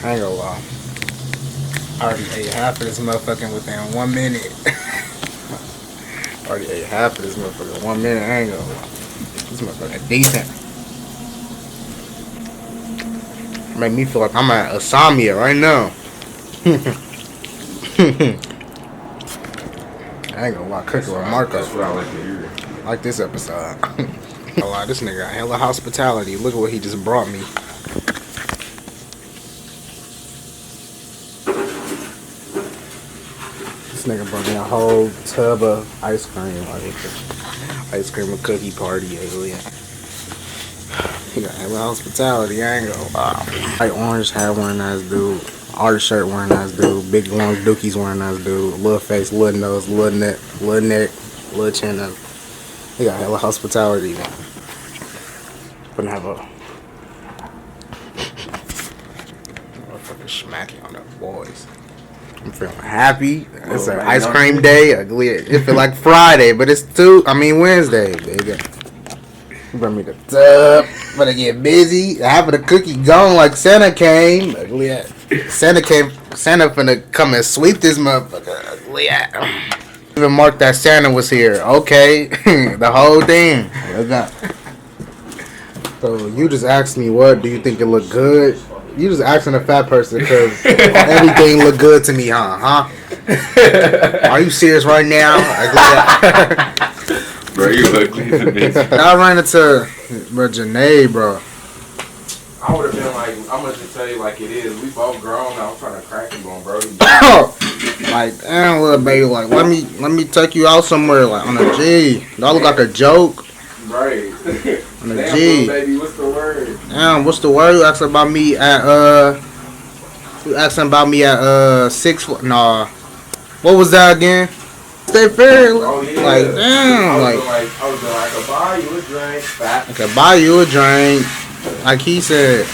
I ain't gonna lie. I already ate half of this motherfucking within 1 minute. Already ate half of this motherfucker in 1 minute. I ain't gonna lie. This motherfucker decent. Make me feel like I'm at Asamia right now. I ain't gonna lie, cooking with Marco. That's what I like to hear. Like this episode. A lot. This nigga got hella hospitality. Look at what he just brought me. This nigga brought me a whole tub of ice cream. Like ice cream and cookie party. Yeah. He got hella hospitality. I ain't gonna lie. Like orange hat wearing nice dude. Art shirt wearing nice dude. Big long dookies wearing nice dude. Little face, little nose, little neck, little chin up. He got hella hospitality, man. Gonna have a motherfucking smacky on the boys. I'm feeling happy. It's an ice cream day. It feel like Friday, but it's Wednesday. There you go. Bring me the tub. Better get busy. Half of the cookie gone like Santa came. Santa finna come and sweep this motherfucker. Even marked that Santa was here. Okay. The whole thing. So you just asked me, what do you think it look good? You just asking a fat person because everything look good to me, huh? Are you serious right now? Bro, you ugly to this. I ran into Janae, bro. I would have been like, I'm gonna just tell you like it is. We both grown. I was trying to crack him on, bro. Like, damn, little baby, like, let me take you out somewhere, like, on a G. Do I look like a joke? Right. On a Damn, G. little baby, what's the word? Damn, what's the word? You asking about me at, 6 foot? Nah. What was that again? Stay fair. Oh, yeah. Like, damn, I was like, I could buy you a drink. Fat. I could buy you a drink. Like he said.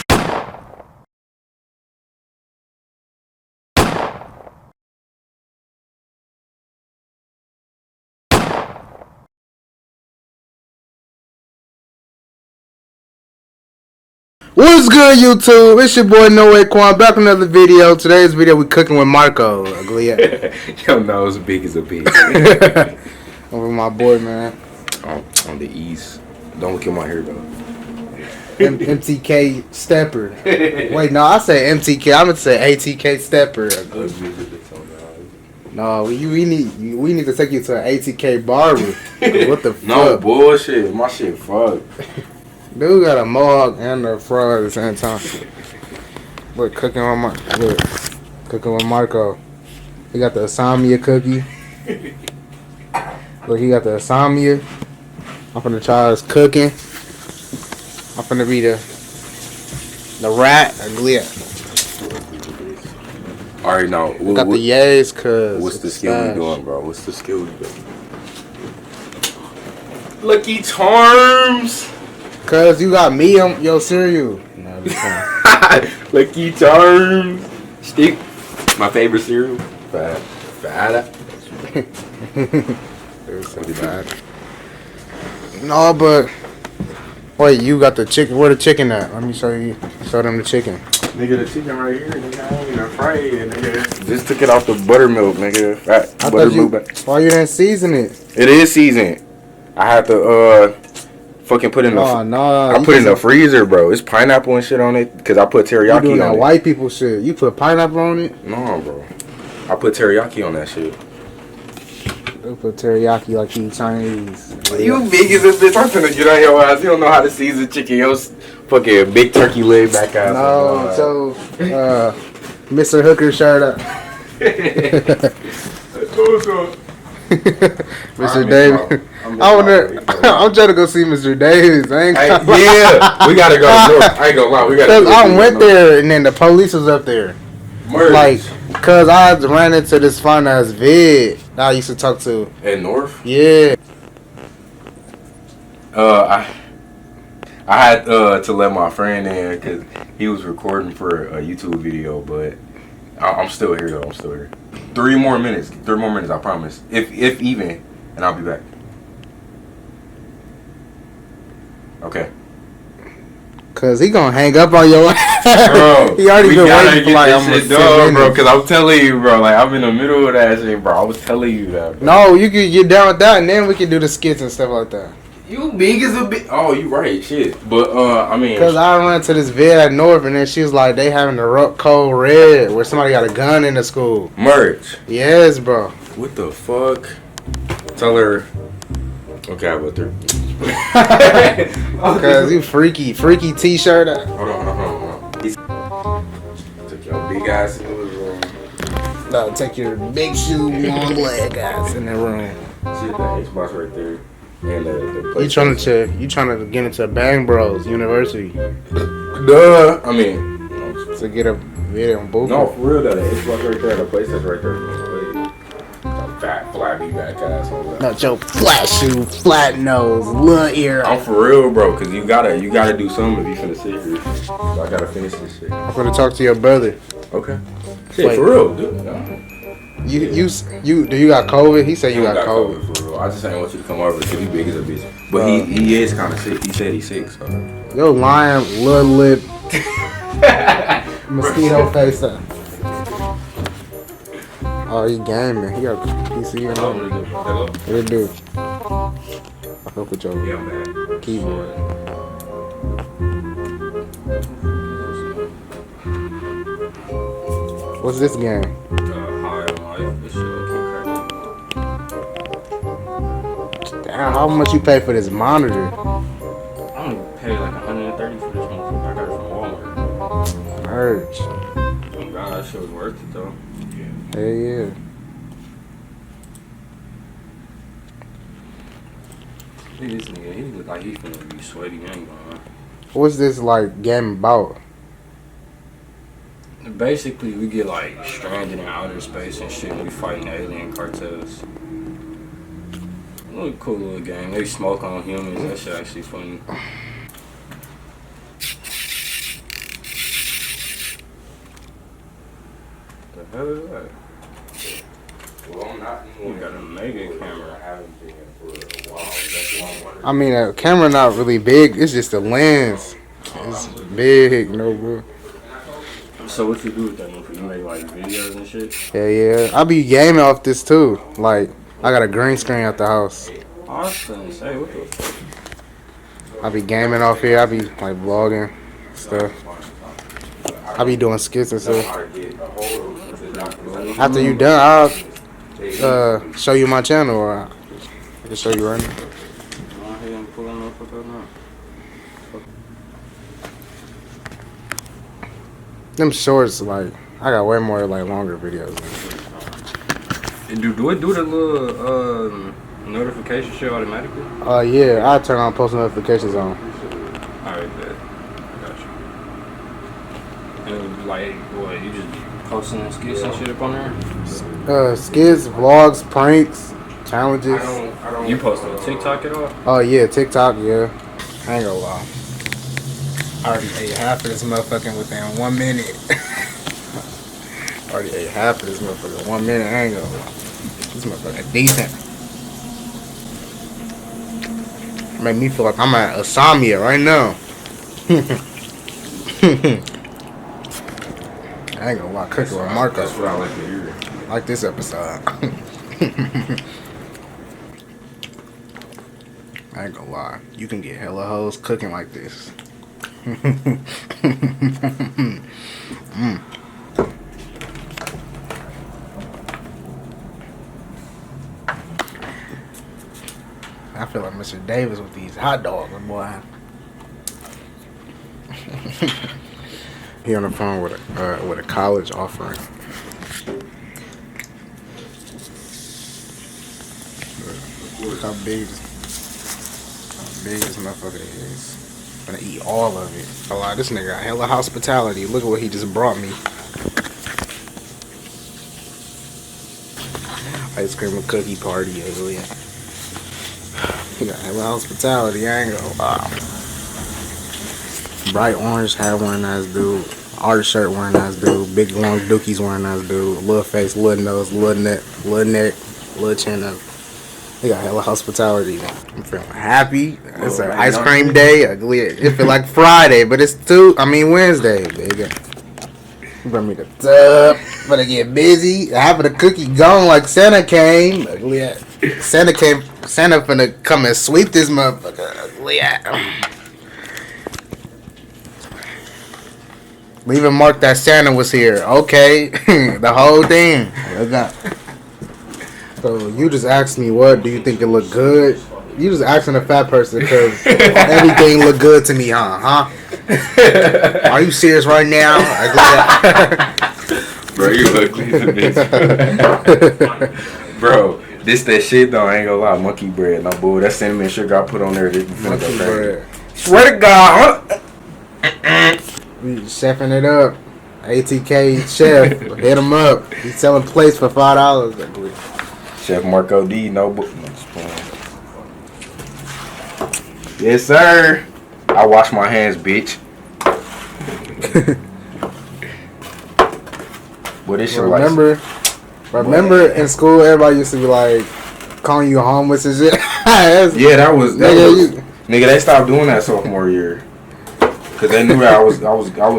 What's good, YouTube? It's your boy No Quan back with another video. Today's video we cooking with Marco. Your nose big as a pig. Over my boy, man. On the east. Don't look at my hair though. MTK Stepper. Wait, no, I say MTK. I'm gonna say ATK Stepper. No, we need to take you to an ATK barber. What the fuck? No bullshit. My shit fucked. Dude got a mohawk and a fro at the same time. Look, cooking with Marco. He got the Asamia cookie. Look, he got the Asamia. I'm finna try his cooking. I'm finna be the rat. Alright, now Got the yays, cuz. what's the skill we doing, bro? What's the skill we doing? Lucky Charms. Cuz you got me on your cereal. No, Lucky Charms. Stick. My favorite cereal. Fat. No, but wait, you got the chicken. Where the chicken at? Let me show you. Show them the chicken. Nigga, the chicken right here. Nigga, I ain't even fried it, nigga. Just took it off the buttermilk, nigga. Buttermilk. Why you didn't season it? It is seasoned. I had to fucking put in I put in the freezer, bro. It's pineapple and shit on it because I put teriyaki you doing on that it. White people shit. You put pineapple on it? No, bro. I put teriyaki on that shit. You put teriyaki like you Chinese. You big as a bitch. I'm finna get on your ass. You don't know how to season chicken. Yo, fucking big turkey leg back out. No, so Mr. Hooker shirt up. Mr. Davis. I'm trying to go see Mr. Davis. Yeah, we gotta go north. I ain't gonna lie. We gotta go. I went there and then the police was up there. Merge. Like, cause I ran into this fine ass vid that I used to talk to. At North? Yeah. I had to let my friend in because he was recording for a YouTube video, but I'm still here though. I'm still here. 3 more minutes, I promise. If even, and I'll be back. Okay. Cause he gonna hang up on your ass. Bro, He already we been gotta waiting for get like this almost shit 10 done, bro. minutes. Cause I'm telling you, bro. Like I'm in the middle of that shit, bro. I was telling you that. Bro. No, you could get down with that, and then we can do the skits and stuff like that. You big as a bit. Oh, you right, shit. But I mean, Cause I went to this vid at North, and then she was like, they having the Code Red, where somebody got a gun in the school. merch. Yes, bro. What the fuck? Tell her. Okay, I will through. Cause you freaky t-shirt. Hold on. Took your big ass into his room. No, take your big shoe, long leg guys in the room. See that Xbox right there. And the You trying to get into Bang Bros University Duh. I mean, to get a video on both. no, for real though. The Xbox right there, the PlayStation right there. A fat, flabby back ass on that. Not your flat shoe, flat nose, little ear. I'm for real, bro. Cause you gotta do something if you finna sit here. So I gotta finish this shit. I'm gonna talk to your brother. Okay. Shit, Wait. for real, dude. No. You do you got COVID? He said you got COVID. For real. I just ain't want you to come over because he big as a bitch. But he is kind of sick. He said he's sick. So. Yo, lying, little lip, mosquito face up. Oh, he gaming. He got PC and all. Hello. What it do? I fuck with your Yeah, man. keyboard. What's this game? High on life. This shit keep Damn, how much you pay for this monitor? I only paid like $130 for this motherfucker. I got it from Walmart. Merch. Oh god, that shit was worth it though. Hey, yeah. Look at this nigga. He look like he's finna be sweaty. I ain't gonna lie. What's this like game about? Basically, we get like stranded in outer space and shit. And we fighting alien cartels. Little cool little game. They smoke on humans. That shit actually funny. The hell is that? Well, I'm not. We got a mega camera. I haven't been here for a while. That's why I'm wondering. I mean, a camera not really big. It's just a lens. It's big, no bro. So what you do with that motherfucker? You make like videos and shit? Yeah. I be gaming off this too. Like, I got a green screen at the house. I was gonna say, what the fuck? I be gaming off here. I be like vlogging stuff. I be doing skits and stuff. After you done, I'll show you my channel, or I can show you right now. Go ahead and pull that motherfucker up now. Them shorts, like, I got way more like longer videos. Do it do the little notification shit automatically? Yeah, I turn on post notifications on. Alright, bet. I got you. And like, what, you just be posting skits and shit up on there? Skits, vlogs, pranks, challenges. You post on TikTok at all? Oh yeah, TikTok, yeah. I ain't gonna lie. I already ate half of this motherfucking within 1 minute. Already ate half of this motherfucker in 1 minute. I ain't gonna lie. This motherfucker decent. Make me feel like I'm at Asamia right now. I ain't gonna lie, cooking with Marco. That's what I like to hear. Like this episode. I ain't gonna lie. You can get hella hoes cooking like this. I feel like Mr. Davis with these hot dogs, boy. He on the phone with a college offering. Look how big this motherfucker is. I'm gonna eat all of it. Oh, wow, this nigga got hella hospitality. Look at what he just brought me. Ice cream and cookie party, yeah. He got hella hospitality, I ain't gonna lie. Bright orange hat wearing nice dude. Artist shirt wearing nice dude. Big long dookies wearing nice dude. Little face, little nose, little neck, little chin up. They got hella hospitality. I'm feeling happy. It's an ice cream day. It feel like Friday, but it's Wednesday. There you go. Bring me the tub. Better get busy. Having a cookie gone like Santa came. Santa finna come and sweep this motherfucker. Leaving mark that Santa was here. Okay. The whole thing. So you just asked me, what do you think it look good? You just asking a fat person because everything look good to me, huh? Are you serious right now? Bro, you ugly as a bitch. Bro, this that shit though, I ain't gonna lie. Monkey bread, no bull. That cinnamon sugar I put on there. Monkey bread. Swear to God. We chefing it up. ATK chef, hit him up. He's selling plates for $5. Chef Marco D, no book. Yes, sir. I wash my hands, bitch. What is your Remember in school, everybody used to be like calling you homeless and shit. Yeah, that was nigga. They stopped doing that sophomore year because they knew that I was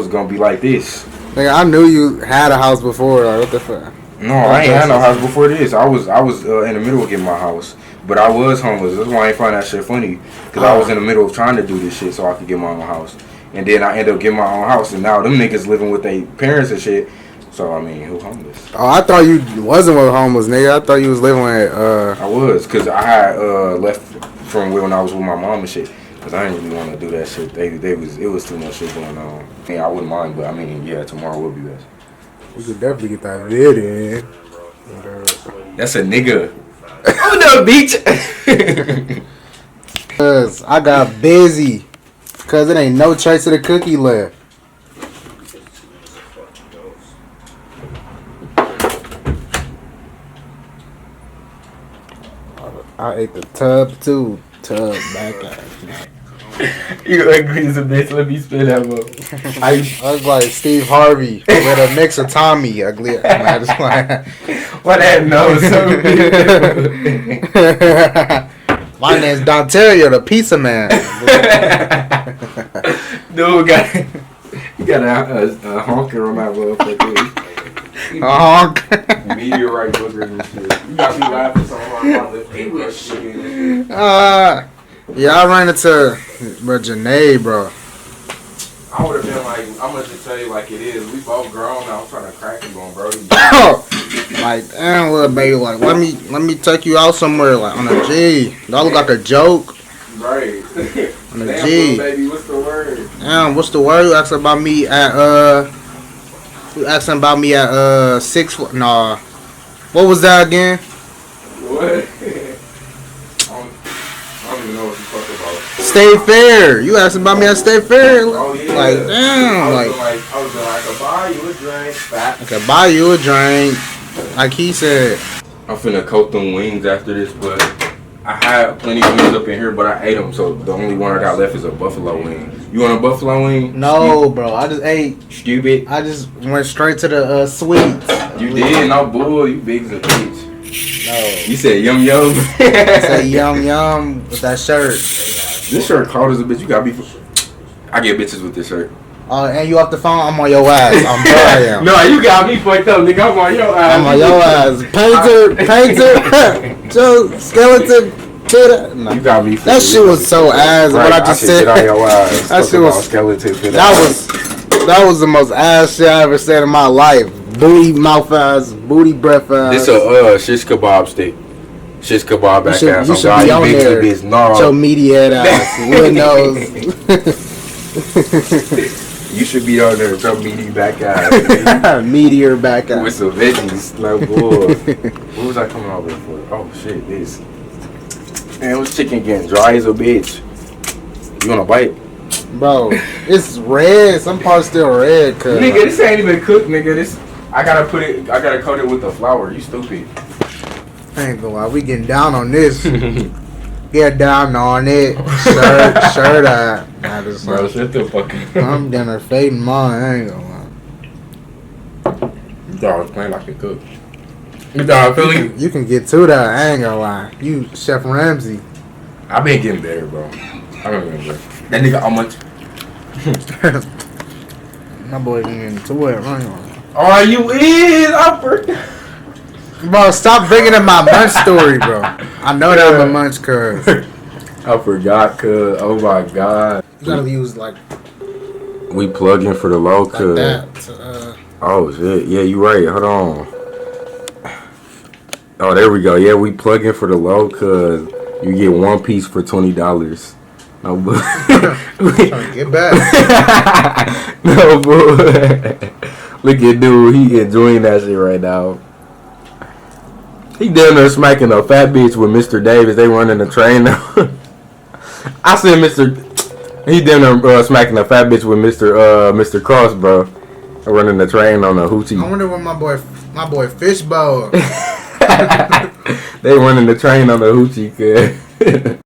gonna be like this. Nigga, I knew you had a house before. Like, what the fuck? No, I ain't had no house before this. I was in the middle of getting my house, but I was homeless. That's why I ain't find that shit funny, because I was in the middle of trying to do this shit so I could get my own house, and then I ended up getting my own house, and now them niggas living with their parents and shit. So I mean, who homeless? Oh, I thought you wasn't with homeless, nigga. I thought you was living with. I was, cause I had left from when I was with my mom and shit. Cause I didn't really want to do that shit. It was too much shit going on. I mean, I wouldn't mind, but I mean, yeah, tomorrow will be best. We could definitely get that vid in. That's a nigga. Oh no, beach. Cause I got busy. Cause it ain't no trace of the cookie left. I ate the tub too. Tub back out. You ugly as a bitch. Let me spit that up. I was like Steve Harvey with a mix of Tommy. Ugly. I just like. What that nose so My name's Dontario, the pizza man. Dude you got a honker on that motherfucker. A honk. Meteorite boogers and shit. You got me laughing so hard. My lip ain't shit. Yeah, I ran into Janae, bro. I would have been like, I'm gonna just tell you like it is. We both grown. I was trying to crack him going, bro. Like, damn, little baby, like, let me take you out somewhere, like, on a G. That look like a joke. Right. On a Damn, G. little baby, what's the word? Damn, what's the word? You asking about me at, 6 foot? Nah. What was that again? What? I don't even know what you're talking about. State Fair. You asking about me at State Fair? Oh, yeah. Like, damn. I was like, I could buy you a drink. I could buy you a drink. Like he said. I'm finna coat them wings after this, but I had plenty of wings up in here, but I ate them, so the only one I got left is a buffalo wing. You want a buffalo wing? No, bro. I just ate. Stupid. I just went straight to the sweets. You did? No bull. You big as a bitch. No. You said yum yum. I said yum yum with that shirt. This shirt cold as a bitch. You gotta be. I get bitches with this shirt. And you off the phone? I'm on your ass. I'm Brian. No, you got me fucked up, nigga. I'm on your ass. I'm on your ass. Painter, Joe, skeleton, kid. No. You got me. That shit was so ass. Right, What I just said. Get on your ass. That shit was skeleton. That was the most ass shit I ever said in my life. Booty mouth ass, booty breath ass. This a shish kebab stick. Shish kebab back ass. You should be on there. With your meaty head ass, wood nose. You should be on there with your meaty back ass. Meteor back ass. With some veggies. Like, boy. What was I coming over for? Oh, shit, this. Man, this chicken getting dry as a bitch. You want a bite? Bro, it's red. Some parts still red. Nigga, this ain't even cooked, nigga. I gotta coat it with the flour. You stupid. I ain't gonna lie. We getting down on this. Get down on it. Shirt out. Bro, shut the fuck up. I'm dinner fading mine. I ain't gonna lie. You thought I was playing like a cook. You know, Philly. You can get to that. I ain't gonna lie. You Chef Ramsay. I been getting better, bro. I remember that nigga. How much? My boy getting into it. Are you in? I forgot. Bro, stop bringing up my munch story, bro. I know that I'm a munch, cuz. I forgot, cuz. Oh my god. You gotta use like We plug in for the low, cuz. that. To, Oh shit. Yeah, you right. Hold on. Oh, there we go. Yeah, we plug in for the low, cuz you get one piece for $20. No, but get back. no, bro. Look at dude. He enjoying that shit right now. He down there smacking a fat bitch with Mr. Davis. They running the train now. I said he down there smacking a fat bitch with Mr. Cross, bro. Running the train on a hoochie. I wonder what my boy Fishbowl. They running the train on the hoochie, kid.